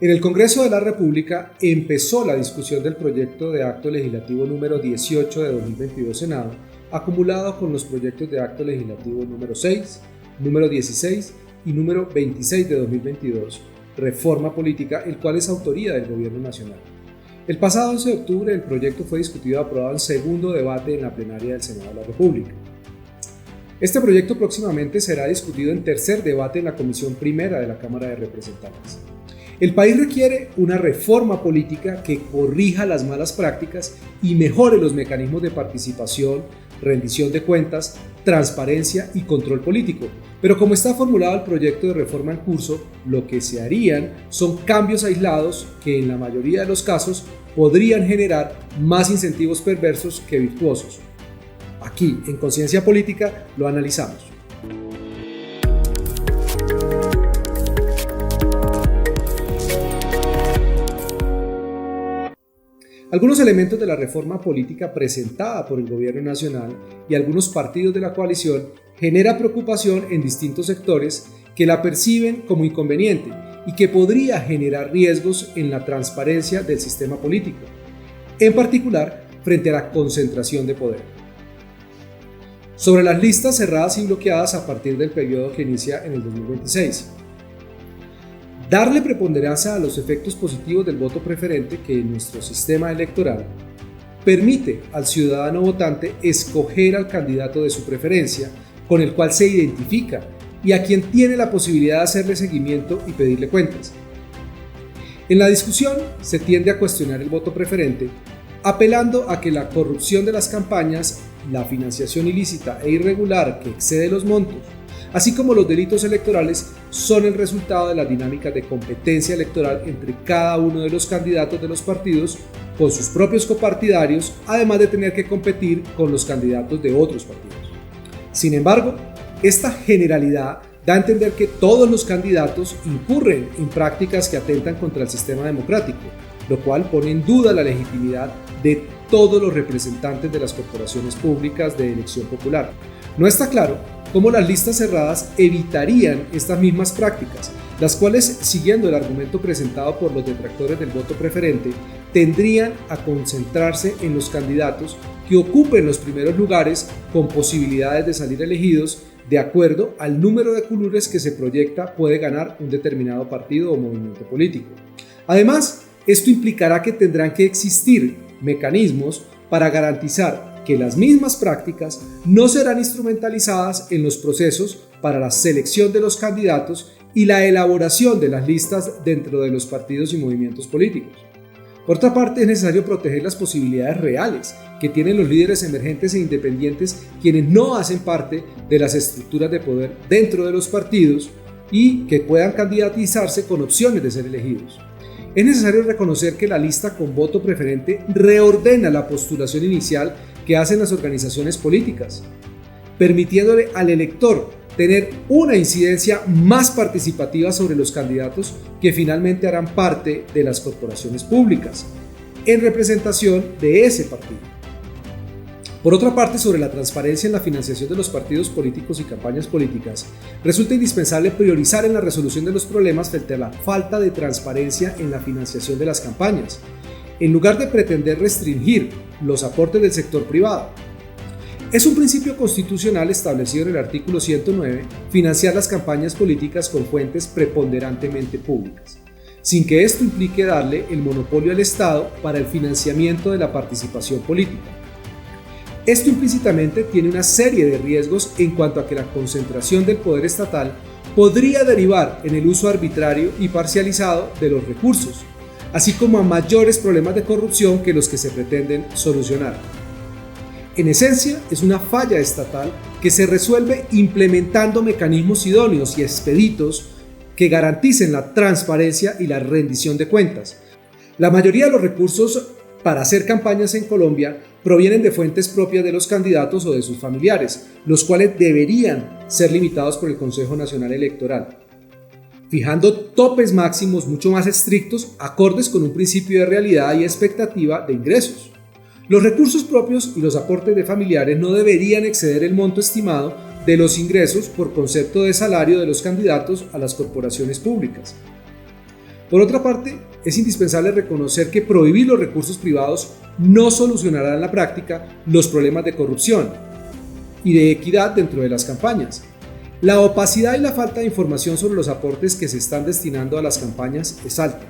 En el Congreso de la República empezó la discusión del proyecto de acto legislativo número 18 de 2022 Senado, acumulado con los proyectos de acto legislativo número 6, número 16 y número 26 de 2022, Reforma Política, el cual es autoría del Gobierno Nacional. El pasado 11 de octubre el proyecto fue discutido y aprobado en segundo debate en la plenaria del Senado de la República. Este proyecto próximamente será discutido en tercer debate en la Comisión Primera de la Cámara de Representantes. El país requiere una reforma política que corrija las malas prácticas y mejore los mecanismos de participación, rendición de cuentas, transparencia y control político. Pero como está formulado el proyecto de reforma en curso, lo que se harían son cambios aislados que en la mayoría de los casos podrían generar más incentivos perversos que virtuosos. Aquí, en Conciencia Política, lo analizamos. Algunos elementos de la reforma política presentada por el Gobierno Nacional y algunos partidos de la coalición genera preocupación en distintos sectores que la perciben como inconveniente y que podría generar riesgos en la transparencia del sistema político, en particular frente a la concentración de poder. Sobre las listas cerradas y bloqueadas a partir del periodo que inicia en el 2026. Darle preponderancia a los efectos positivos del voto preferente que en nuestro sistema electoral permite al ciudadano votante escoger al candidato de su preferencia con el cual se identifica y a quien tiene la posibilidad de hacerle seguimiento y pedirle cuentas. En la discusión se tiende a cuestionar el voto preferente apelando a que la corrupción de las campañas, la financiación ilícita e irregular que excede los montos, así como los delitos electorales, son el resultado de las dinámicas de competencia electoral entre cada uno de los candidatos de los partidos con sus propios copartidarios, además de tener que competir con los candidatos de otros partidos. Sin embargo, esta generalidad da a entender que todos los candidatos incurren en prácticas que atentan contra el sistema democrático, lo cual pone en duda la legitimidad de todos los representantes de las corporaciones públicas de elección popular. No está claro cómo las listas cerradas evitarían estas mismas prácticas, las cuales, siguiendo el argumento presentado por los detractores del voto preferente, tendrían a concentrarse en los candidatos que ocupen los primeros lugares con posibilidades de salir elegidos de acuerdo al número de curules que se proyecta puede ganar un determinado partido o movimiento político. Además, esto implicará que tendrán que existir mecanismos para garantizar que las mismas prácticas no serán instrumentalizadas en los procesos para la selección de los candidatos y la elaboración de las listas dentro de los partidos y movimientos políticos. Por otra parte, es necesario proteger las posibilidades reales que tienen los líderes emergentes e independientes quienes no hacen parte de las estructuras de poder dentro de los partidos y que puedan candidatizarse con opciones de ser elegidos. Es necesario reconocer que la lista con voto preferente reordena la postulación inicial que hacen las organizaciones políticas, permitiéndole al elector tener una incidencia más participativa sobre los candidatos que finalmente harán parte de las corporaciones públicas, en representación de ese partido. Por otra parte, sobre la transparencia en la financiación de los partidos políticos y campañas políticas, resulta indispensable priorizar en la resolución de los problemas frente a la falta de transparencia en la financiación de las campañas, en lugar de pretender restringir los aportes del sector privado. Es un principio constitucional establecido en el artículo 109 financiar las campañas políticas con fuentes preponderantemente públicas, sin que esto implique darle el monopolio al Estado para el financiamiento de la participación política. Esto implícitamente tiene una serie de riesgos en cuanto a que la concentración del poder estatal podría derivar en el uso arbitrario y parcializado de los recursos, así como a mayores problemas de corrupción que los que se pretenden solucionar. En esencia, es una falla estatal que se resuelve implementando mecanismos idóneos y expeditos que garanticen la transparencia y la rendición de cuentas. La mayoría de los recursos para hacer campañas en Colombia provienen de fuentes propias de los candidatos o de sus familiares, los cuales deberían ser limitados por el Consejo Nacional Electoral, fijando topes máximos mucho más estrictos acordes con un principio de realidad y expectativa de ingresos. Los recursos propios y los aportes de familiares no deberían exceder el monto estimado de los ingresos por concepto de salario de los candidatos a las corporaciones públicas. Por otra parte, es indispensable reconocer que prohibir los recursos privados no solucionará en la práctica los problemas de corrupción y de equidad dentro de las campañas. La opacidad y la falta de información sobre los aportes que se están destinando a las campañas es alta.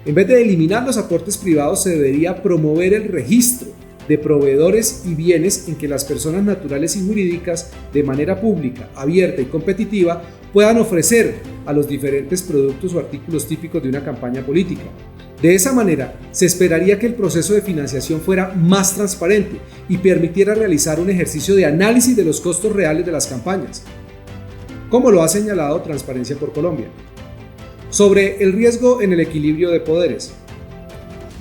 En vez de eliminar los aportes privados, se debería promover el registro de proveedores y bienes en que las personas naturales y jurídicas, de manera pública, abierta y competitiva, puedan ofrecer a los diferentes productos o artículos típicos de una campaña política. De esa manera, se esperaría que el proceso de financiación fuera más transparente y permitiera realizar un ejercicio de análisis de los costos reales de las campañas, como lo ha señalado Transparencia por Colombia. Sobre el riesgo en el equilibrio de poderes.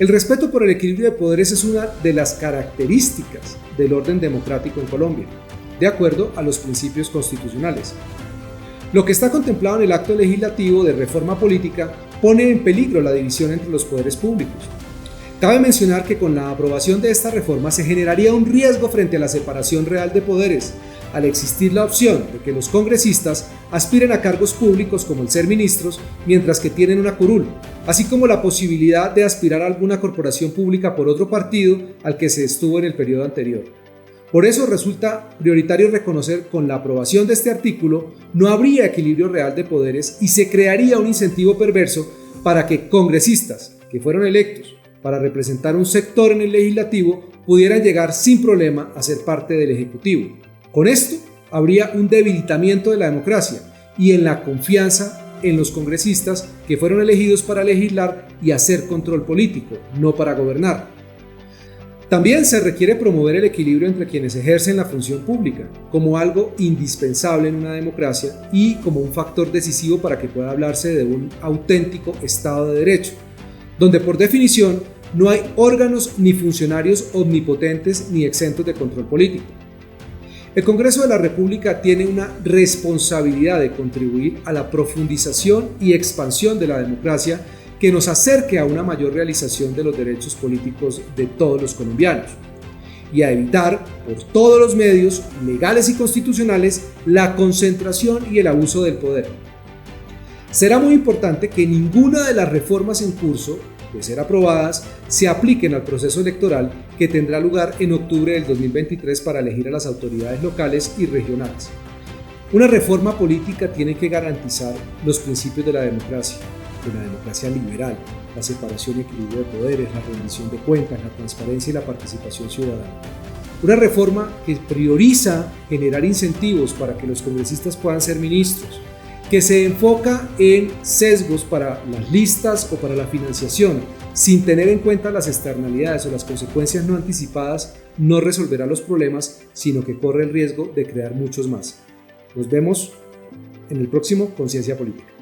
El respeto por el equilibrio de poderes es una de las características del orden democrático en Colombia, de acuerdo a los principios constitucionales. Lo que está contemplado en el acto legislativo de reforma política pone en peligro la división entre los poderes públicos. Cabe mencionar que con la aprobación de esta reforma se generaría un riesgo frente a la separación real de poderes, al existir la opción de que los congresistas aspiren a cargos públicos como el ser ministros, mientras que tienen una curul, así como la posibilidad de aspirar a alguna corporación pública por otro partido al que se estuvo en el periodo anterior. Por eso resulta prioritario reconocer con la aprobación de este artículo no habría equilibrio real de poderes y se crearía un incentivo perverso para que congresistas que fueron electos para representar un sector en el legislativo pudieran llegar sin problema a ser parte del ejecutivo. Con esto habría un debilitamiento de la democracia y en la confianza en los congresistas que fueron elegidos para legislar y hacer control político, no para gobernar. También se requiere promover el equilibrio entre quienes ejercen la función pública, como algo indispensable en una democracia y como un factor decisivo para que pueda hablarse de un auténtico Estado de Derecho, donde por definición no hay órganos ni funcionarios omnipotentes ni exentos de control político. El Congreso de la República tiene una responsabilidad de contribuir a la profundización y expansión de la democracia que nos acerque a una mayor realización de los derechos políticos de todos los colombianos y a evitar por todos los medios legales y constitucionales la concentración y el abuso del poder. Será muy importante que ninguna de las reformas en curso, de ser aprobadas, se apliquen al proceso electoral que tendrá lugar en octubre del 2023 para elegir a las autoridades locales y regionales. Una reforma política tiene que garantizar los principios de la democracia liberal, la separación y equilibrio de poderes, la rendición de cuentas, la transparencia y la participación ciudadana. Una reforma que prioriza generar incentivos para que los congresistas puedan ser ministros, que se enfoca en sesgos para las listas o para la financiación, sin tener en cuenta las externalidades o las consecuencias no anticipadas, no resolverá los problemas, sino que corre el riesgo de crear muchos más. Nos vemos en el próximo Conciencia Política.